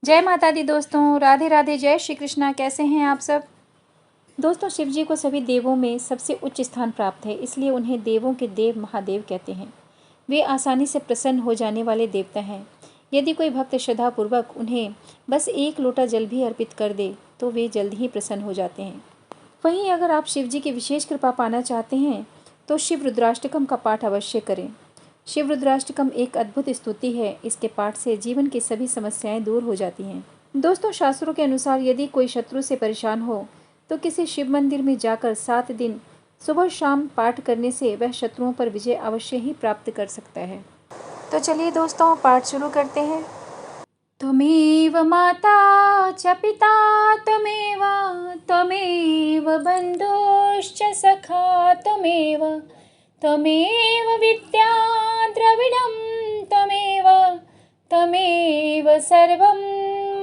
जय माता दी दोस्तों, राधे राधे, जय श्री कृष्णा। कैसे हैं आप सब दोस्तों? शिव जी को सभी देवों में सबसे उच्च स्थान प्राप्त है, इसलिए उन्हें देवों के देव महादेव कहते हैं। वे आसानी से प्रसन्न हो जाने वाले देवता हैं। यदि कोई भक्त श्रद्धापूर्वक उन्हें बस एक लोटा जल भी अर्पित कर दे तो वे जल्द ही प्रसन्न हो जाते हैं। वहीं अगर आप शिव जी की विशेष कृपा पाना चाहते हैं तो शिव रुद्राष्टकम का पाठ अवश्य करें। शिव रुद्राष्टकम एक अद्भुत स्तुति है। इसके पाठ से जीवन की सभी समस्याएं दूर हो जाती हैं। दोस्तों, शास्त्रों के अनुसार यदि कोई शत्रु से परेशान हो तो किसी शिव मंदिर में जाकर 7 दिन सुबह शाम पाठ करने से वह शत्रुओं पर विजय अवश्य ही प्राप्त कर सकता है। तो चलिए दोस्तों, पाठ शुरू करते हैं। त्वमेव माता च पिता त्वमेव त्वमेव बन्धुश्च सखा त्वमेव त्वमेव विद्या द्रविणं त्वमेव त्वमेव सर्वं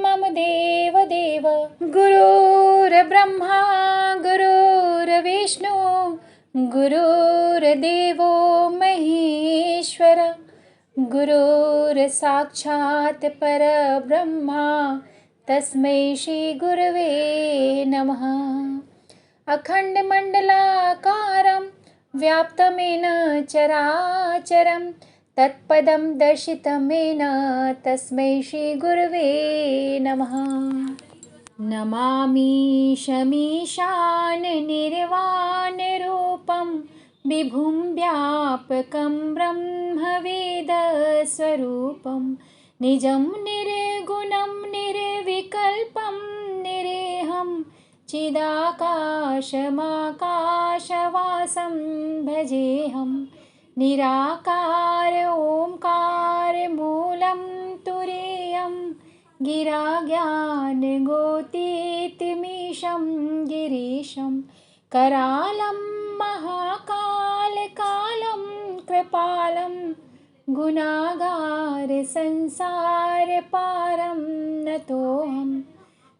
मम देवदेव। गुरुर्ब्रह्मा गुरुर्विष्णु गुरुर्देवो महेश्वर गुरुर्साक्षात् परब्रह्मा तस्मै श्री गुरवे नमः। अखण्डमण्डलाकारं व्याप्तमेन चराचरं तत्पदं दर्शितमेन तस्मै श्री गुरवे नमः। नमामि शमीशान निर्वाणरूपं विभुं व्यापकं ब्रह्मवेदस्वरूपं निजं निर्गुणं निर्विकल्पं निरेहं चिदाकाशमाकाशवासं भजेऽहं। निराकार ओंकारमूलं तुरीयं गिराज्ञानगोतीतमीशं गिरीशं करालं महाकालकालं कृपालं गुणागारसंसारपारं नतोऽहं।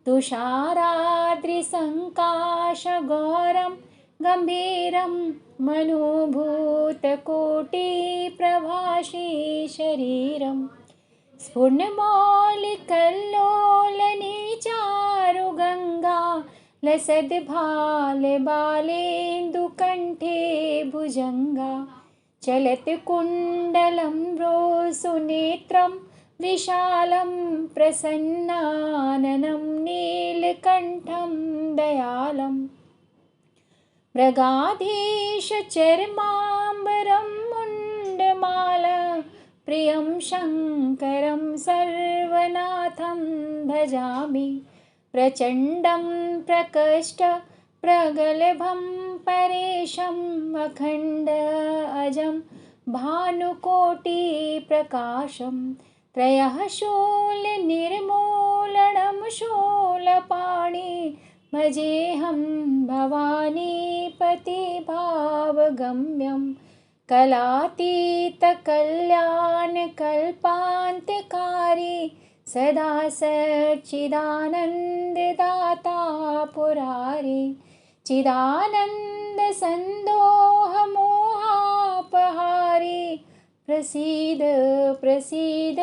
तुषाराद्रिसङ्काशगौरं गम्भीरं मनोभूतकोटिप्रभाषी शरीरं स्फुरन्मौलिकल्लोलनीचारुगङ्गा लसद्भालबालेन्दुकण्ठे भुजङ्गा चलत्कुण्डलं रोसुनेत्रं विशालं प्रसन्नाननं नीलकण्ठं दयालं। मृगाधीशचर्माम्बरं मुण्डमाला प्रियं शङ्करं सर्वनाथं भजामि। प्रचण्डं प्रकष्ट प्रगल्भं परेशम् अखण्ड अजं भानुकोटिप्रकाशं त्रयः शूलनिर्मूलनं शूलपाणि भजेऽहं भवानीपतिभावगम्यं। कलातीतकल्याणकल्पान्तकारी सदा सच्चिदानन्ददाता पुरारी चिदानन्दसन्दोहमोहापहारी प्रसीद प्रसीद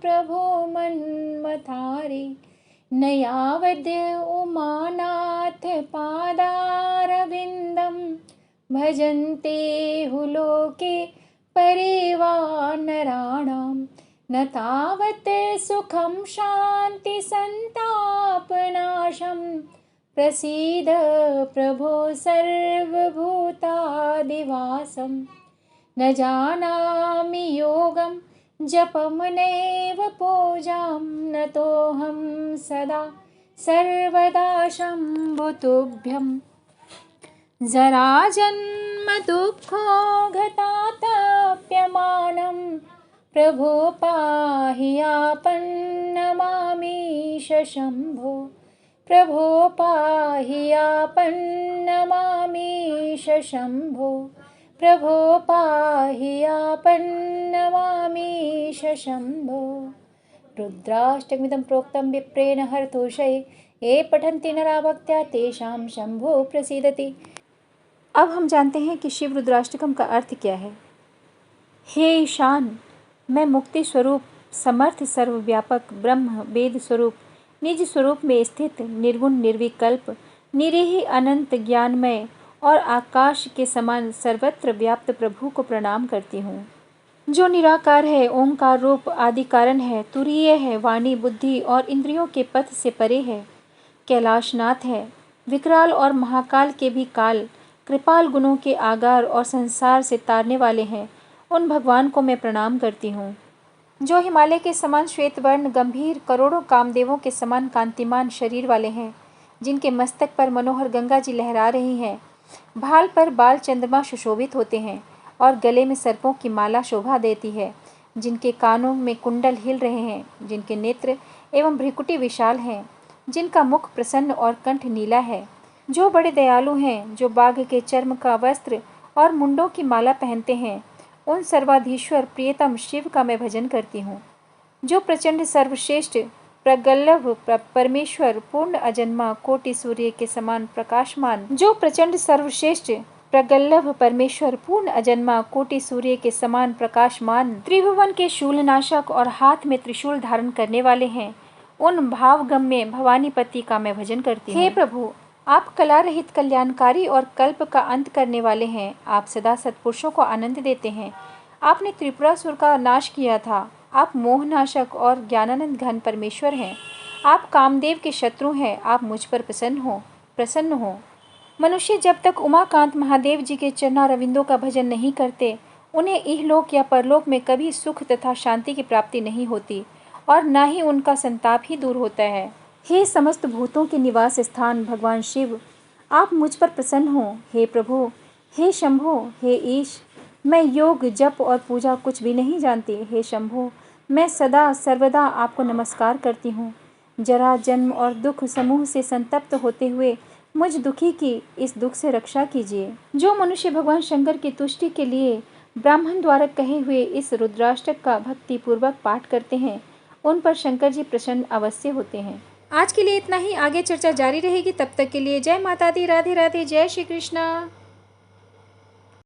प्रभो मन्मथारी। न यावद् उमानाथ पादारविन्दं भजन्ते हुलोके परिवानराणां न तावत् सुखं शान्तिसन्तापनाशं। प्रसीद प्रभो सर्वभूतादिवासं। न जानामि योगं जपं नैव पूजां नतोऽहं सदा सर्वदा शम्भुतुभ्यं। जराजन्मदुःखो घटातप्यमानं प्रभो पाहि आपन्नमामीश शम्भो। प्रभो पाहि आपन्नमामीश शम्भो। प्रभो पाहि आपन्नमामीश शम्भो। रुद्राष्टकमिदं प्रोक्तं विप्रेण हरतोषये ये पठन्ति नरा भक्त्या तेषां शम्भो प्रसीदति। अब हम जानते हैं कि शिव रुद्राष्टकम का अर्थ क्या है। हे ईशान, मैं मुक्ति स्वरूप समर्थ सर्वव्यापक ब्रह्म वेद स्वरूप निज स्वरूप में स्थित निर्गुण निर्विकल्प निरीह अनंत ज्ञानमय और आकाश के समान सर्वत्र व्याप्त प्रभु को प्रणाम करती हूँ, जो निराकार है, ओंकार रूप आदि कारण है, तुरीय है, वाणी बुद्धि और इंद्रियों के पथ से परे है, कैलाशनाथ है, विकराल और महाकाल के भी काल, कृपाल गुणों के आगार और संसार से तारने वाले हैं। उन भगवान को मैं प्रणाम करती हूँ, जो हिमालय के समान श्वेत वर्ण गंभीर करोड़ों कामदेवों के समान कांतिमान शरीर वाले हैं, जिनके मस्तक पर मनोहर गंगा जी लहरा रही हैं, भाल पर बाल चंद्रमा सुशोभित होते हैं और गले में सर्पों की माला शोभा देती है, जिनके कानों में कुंडल हिल रहे हैं, जिनके नेत्र एवं भ्रिकुटी विशाल हैं, जिनका मुख प्रसन्न और कंठ नीला है, जो बड़े दयालु हैं, जो बाघ के चर्म का वस्त्र और मुंडों की माला पहनते हैं, उन सर्वाधीश्वर प्रियतम शिव का मैं भजन करती हूँ, जो प्रचंड सर्वश्रेष्ठ प्रगल्भ परमेश्वर पूर्ण अजन्मा कोटि सूर्य के समान प्रकाशमान, जो प्रचंड सर्वश्रेष्ठ प्रगल्भ परमेश्वर पूर्ण अजन्मा कोटि सूर्य के समान प्रकाशमान, त्रिभुवन के शूलनाशक और हाथ में त्रिशूल धारण करने वाले हैं, उन भावगम्य भवानीपति का मैं भजन करती हूँ। हे प्रभु, आप कला रहित कल्याणकारी और कल्प का अंत करने वाले हैं। आप सदा सत्पुरुषों को आनंद देते हैं। आपने त्रिपुरासुर का नाश किया था। आप मोहनाशक और ज्ञानानंद घन परमेश्वर हैं। आप कामदेव के शत्रु हैं। आप मुझ पर प्रसन्न हो। मनुष्य जब तक उमाकांत महादेव जी के चरणारविंदों का भजन नहीं करते, उन्हें इहलोक या परलोक में कभी सुख तथा शांति की प्राप्ति नहीं होती और न ही उनका संताप ही दूर होता है। हे समस्त भूतों के निवास स्थान भगवान शिव, आप मुझ पर प्रसन्न हो। हे प्रभु, हे शंभो, हे ईश, मैं योग जप और पूजा कुछ भी नहीं जानती। हे शंभो, मैं सदा सर्वदा आपको नमस्कार करती हूँ। जरा जन्म और दुख समूह से संतप्त होते हुए मुझ दुखी की इस दुख से रक्षा कीजिए। जो मनुष्य भगवान शंकर की तुष्टि के लिए ब्राह्मण द्वारा कहे हुए इस रुद्राष्टक का भक्ति पूर्वक पाठ करते हैं, उन पर शंकर जी प्रसन्न अवश्य होते हैं। आज के लिए इतना ही। आगे चर्चा जारी रहेगी। तब तक के लिए जय माता दी, राधे राधे, जय श्री कृष्णा।